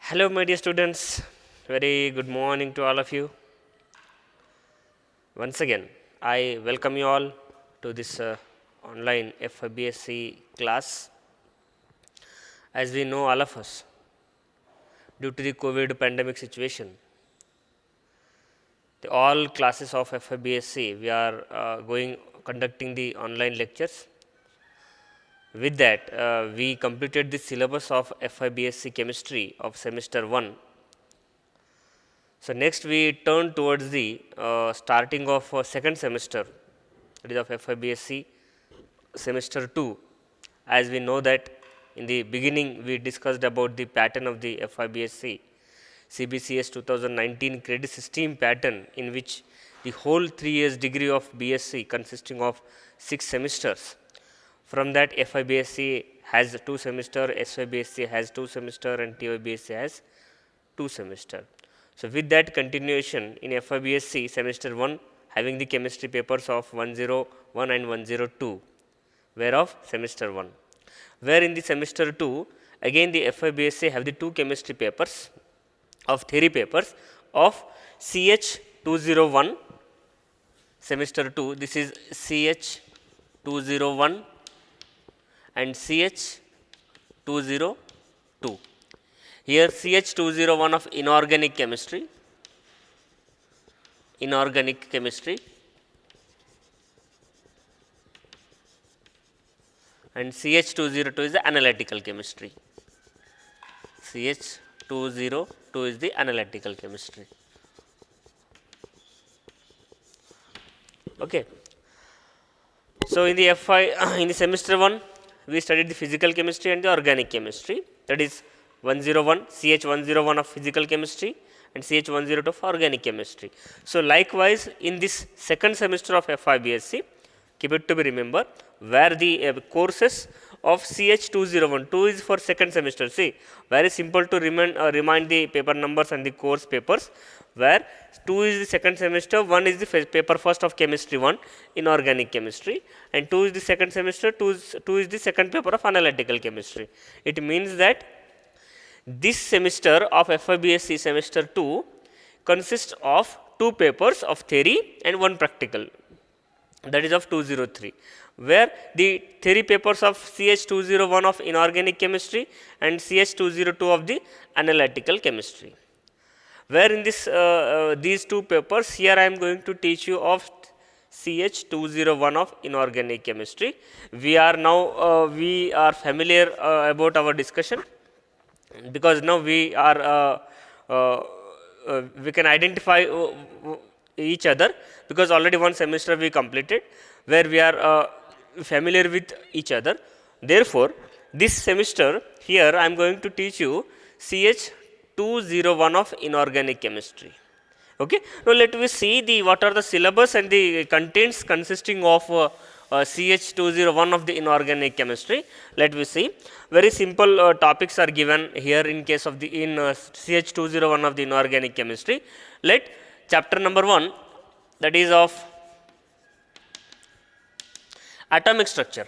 Hello, my dear students. Very good morning to all of you. Once again, I welcome you all to this online FIBSC class. As we know, all of us, due to the COVID pandemic situation, all classes of FIBSC, we are conducting the online lectures. With that, we completed the syllabus of FIBSC chemistry of semester 1. So, next we turn towards the starting of second semester, that is of FIBSC semester 2. As we know that in the beginning we discussed about the pattern of the FIBSC CBCS 2019 credit system pattern, in which the whole 3 years degree of BSc consisting of 6 semesters. From that, FIBSC has 2 semester, SYBSC has 2 semester, and TYBSC has 2 semester. So, with that continuation in FIBSC semester 1 having the chemistry papers of 101 and 102, whereof semester 1. Where in the semester 2 again the FIBSC have the 2 chemistry papers of theory papers of CH 201 semester 2. This is CH 201 and CH 202. Here CH 201 of inorganic chemistry, and CH 202 is the analytical chemistry. CH 202 is the analytical chemistry. Okay. So, in the in the semester 1, we studied the physical chemistry and the organic chemistry, that is 101 CH 101 of physical chemistry and CH 102 of organic chemistry. So, likewise in this second semester of FIBSC, keep it to be remember, where the courses of CH 201, 2 is for second semester. See, very simple to remind the paper numbers and the course papers, where 2 is the second semester, 1 is the paper first of chemistry 1 in organic chemistry, and 2 is the second semester, 2 is the second paper of analytical chemistry. It means that this semester of FIBSC semester 2 consists of 2 papers of theory and 1 practical, that is of 203, where the theory papers of CH 201 of inorganic chemistry and CH 202 of the analytical chemistry. Where in this these 2 papers, here I am going to teach you of CH 201 of inorganic chemistry. We are now we are familiar about our discussion, because now we are we can identify each other, because already one semester we completed, where we are familiar with each other. Therefore, this semester here I am going to teach you CH 201 of inorganic chemistry. Okay. Now, let me see the what are the syllabus and the contents consisting of CH 201 of the inorganic chemistry. Let me see. Very simple topics are given here in case of the CH 201 of the inorganic chemistry. Let chapter number 1, that is of atomic structure.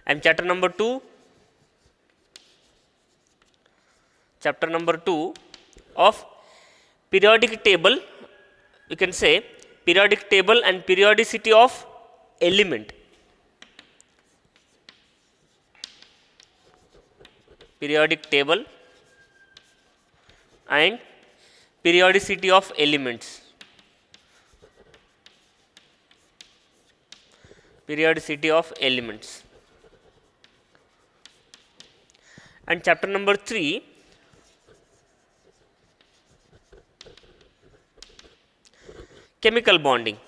And chapter number 2 of periodic table, you can say periodic table and periodicity of element. Periodic table and periodicity of elements. And chapter number 3, chemical bonding.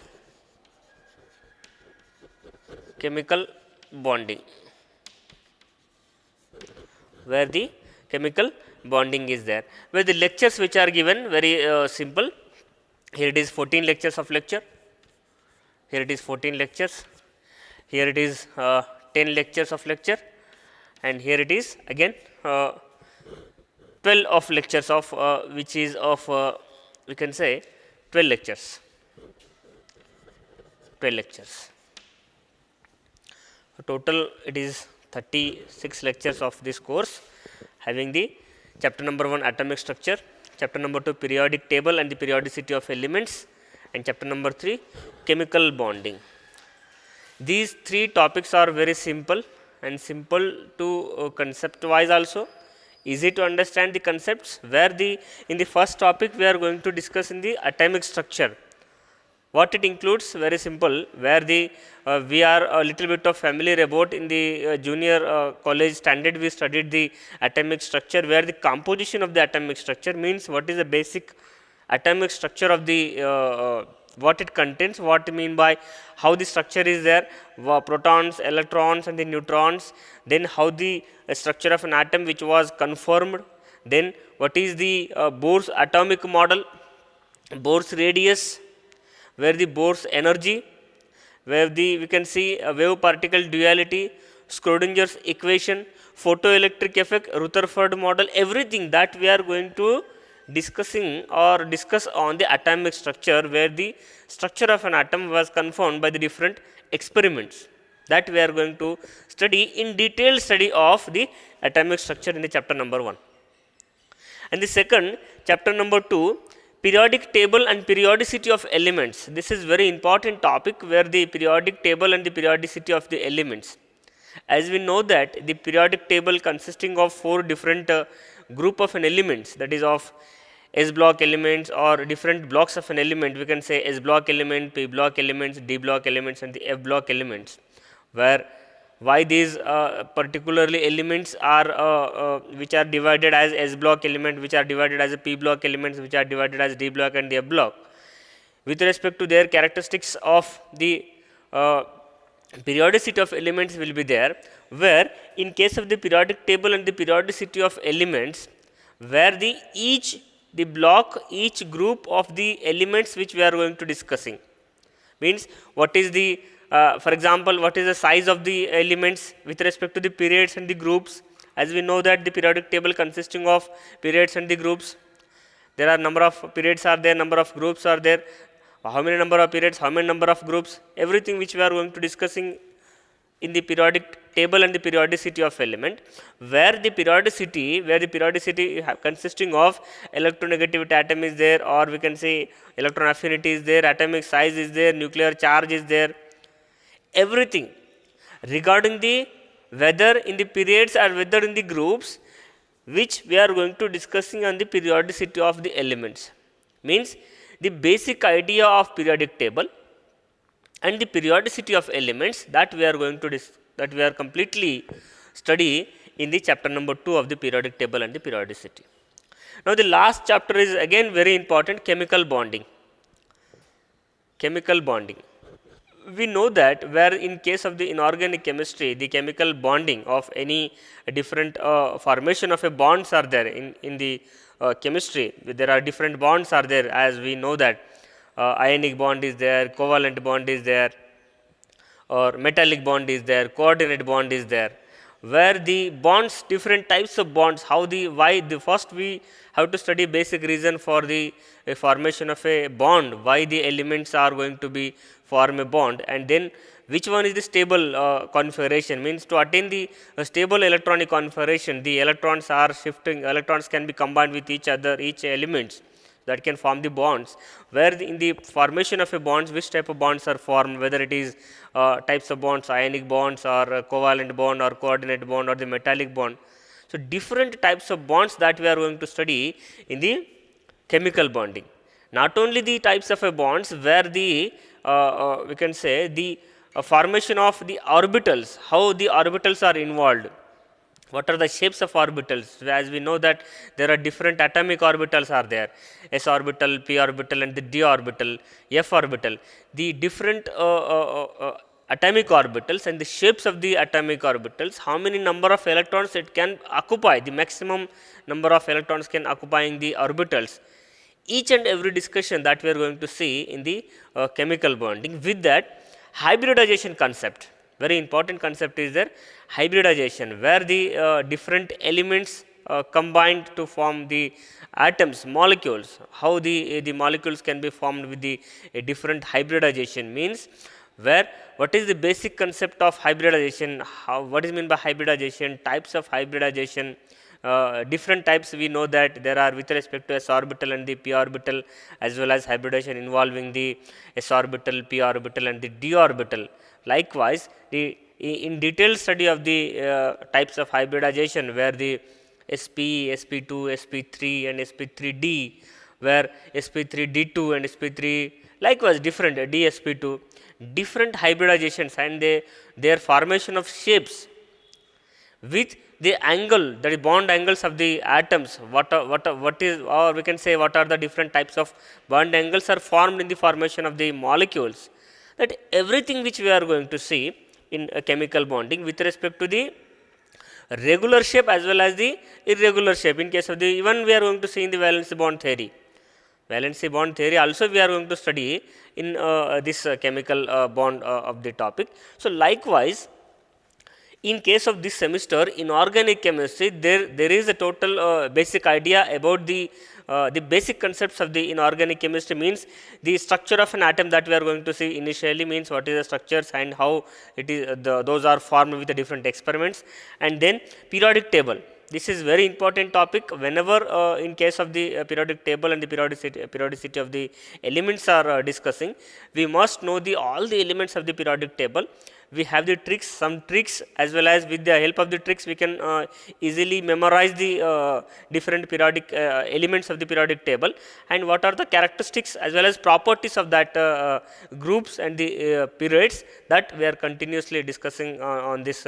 Where the chemical bonding is there, where the lectures which are given very simple. Here it is 14 lectures of lecture, here it is 14 lectures, here it is 10 lectures of lecture, and here it is again 12 of lectures of which is of we can say 12 lectures. So, total it is 36 lectures of this course, having the chapter number 1 atomic structure, chapter number 2 periodic table and the periodicity of elements, and chapter number 3 chemical bonding. These three topics are very simple and simple to concept wise also, easy to understand the concepts, where in the first topic we are going to discuss in the atomic structure. What it includes, very simple, where we are a little bit of familiar about in the junior college standard we studied the atomic structure, where the composition of the atomic structure means what is the basic atomic structure of the what it contains, what we mean by how the structure is there, protons, electrons and the neutrons, then how the structure of an atom which was conformed, then what is the Bohr's atomic model, Bohr's radius, where the Bohr's energy, where we can see a wave particle duality, Schrodinger's equation, photoelectric effect, Rutherford model, everything that we are going to discuss on the atomic structure, where the structure of an atom was confirmed by the different experiments, that we are going to study in detailed study of the atomic structure in the chapter number 1. And the second, chapter number 2, periodic table and periodicity of elements. This is very important topic, where the periodic table and the periodicity of the elements. As we know that the periodic table consisting of 4 different group of an elements, that is of S block elements or different blocks of an element, we can say S block element, P block elements, D block elements and the F block elements, where why these particularly elements are which are divided as S block element, which are divided as a P block elements, which are divided as D block and the F block, with respect to their characteristics of the periodicity of elements will be there, where in case of the periodic table and the periodicity of elements, where the block, each group of the elements which we are going to discussing, means what is the for example, what is the size of the elements with respect to the periods and the groups. As we know that the periodic table consisting of periods and the groups, there are number of periods are there, number of groups are there, how many number of periods, how many number of groups, everything which we are going to discussing in the periodic table and the periodicity of element, where the periodicity consisting of electronegativity atom is there, or we can say electron affinity is there, atomic size is there, nuclear charge is there, everything regarding the whether in the periods or whether in the groups, which we are going to discussing on the periodicity of the elements, means the basic idea of periodic table and the periodicity of elements, that we are going to that we are completely study in the chapter number 2 of the periodic table and the periodicity. Now the last chapter is again very important, chemical bonding. Chemical bonding. We know that where in case of the inorganic chemistry, the chemical bonding of any different formation of a bonds are there in the chemistry. There are different bonds are there, as we know that ionic bond is there, covalent bond is there, or metallic bond is there, coordinate bond is there, where the bonds, different types of bonds, first we have to study basic reason for the formation of a bond, why the elements are going to be form a bond, and then which one is the stable configuration, means to attain the stable electronic configuration, the electrons are shifting, electrons can be combined with each other, each elements that can form the bonds, where in the formation of a bonds, which type of bonds are formed, whether it is types of bonds, ionic bonds or covalent bond or coordinate bond or the metallic bond. So different types of bonds that we are going to study in the chemical bonding. Not only the types of a bonds, where the we can say the formation of the orbitals, how the orbitals are involved, what are the shapes of orbitals, as we know that there are different atomic orbitals are there, s orbital, p orbital and the d orbital, f orbital, the different atomic orbitals and the shapes of the atomic orbitals, how many number of electrons it can occupy, the maximum number of electrons can occupying the orbitals. Each and every discussion that we are going to see in the chemical bonding. With that, hybridization concept, very important concept is there, hybridization, where the different elements combined to form the atoms, molecules, how the molecules can be formed with the different hybridization, means where what is the basic concept of hybridization, what is meant by hybridization, types of hybridization, different types we know that there are with respect to s orbital and the p orbital, as well as hybridization involving the s orbital, p orbital and the d orbital. Likewise, in detailed study of the types of hybridization, where the sp, sp2, sp3 and sp3d, where sp3d2 and sp3 likewise different dsp2, different hybridizations and their formation of shapes with the angle, that is bond angles of the atoms, what is, or we can say what are the different types of bond angles are formed in the formation of the molecules. That everything which we are going to see in chemical bonding with respect to the regular shape as well as the irregular shape. In case of the, even we are going to see in the valency bond theory. Valency bond theory also we are going to study in this chemical bond of the topic. So, likewise, in case of this semester in organic chemistry, there is a total basic idea about the basic concepts of the inorganic chemistry, means the structure of an atom that we are going to see initially, means what is the structures and how it is those are formed with the different experiments, and then periodic table. This is very important topic whenever in case of the periodic table and the periodicity of the elements are discussing. We must know all the elements of the periodic table. We have the tricks, some tricks, as well as with the help of the tricks we can easily memorize the different periodic elements of the periodic table, and what are the characteristics as well as properties of that groups and the periods that we are continuously discussing on this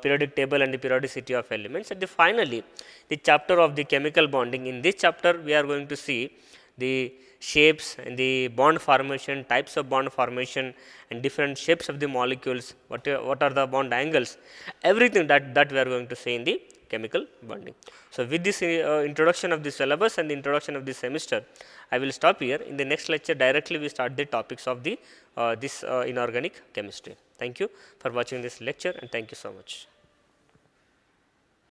periodic table and the periodicity of elements. And finally, the chapter of the chemical bonding. In this chapter, we are going to see the shapes and the bond formation, types of bond formation and different shapes of the molecules, what are the bond angles, everything that we are going to see in the chemical bonding. So, with this introduction of the syllabus and the introduction of this semester, I will stop here. In the next lecture, directly we start the topics of the this inorganic chemistry. Thank you for watching this lecture, and thank you so much.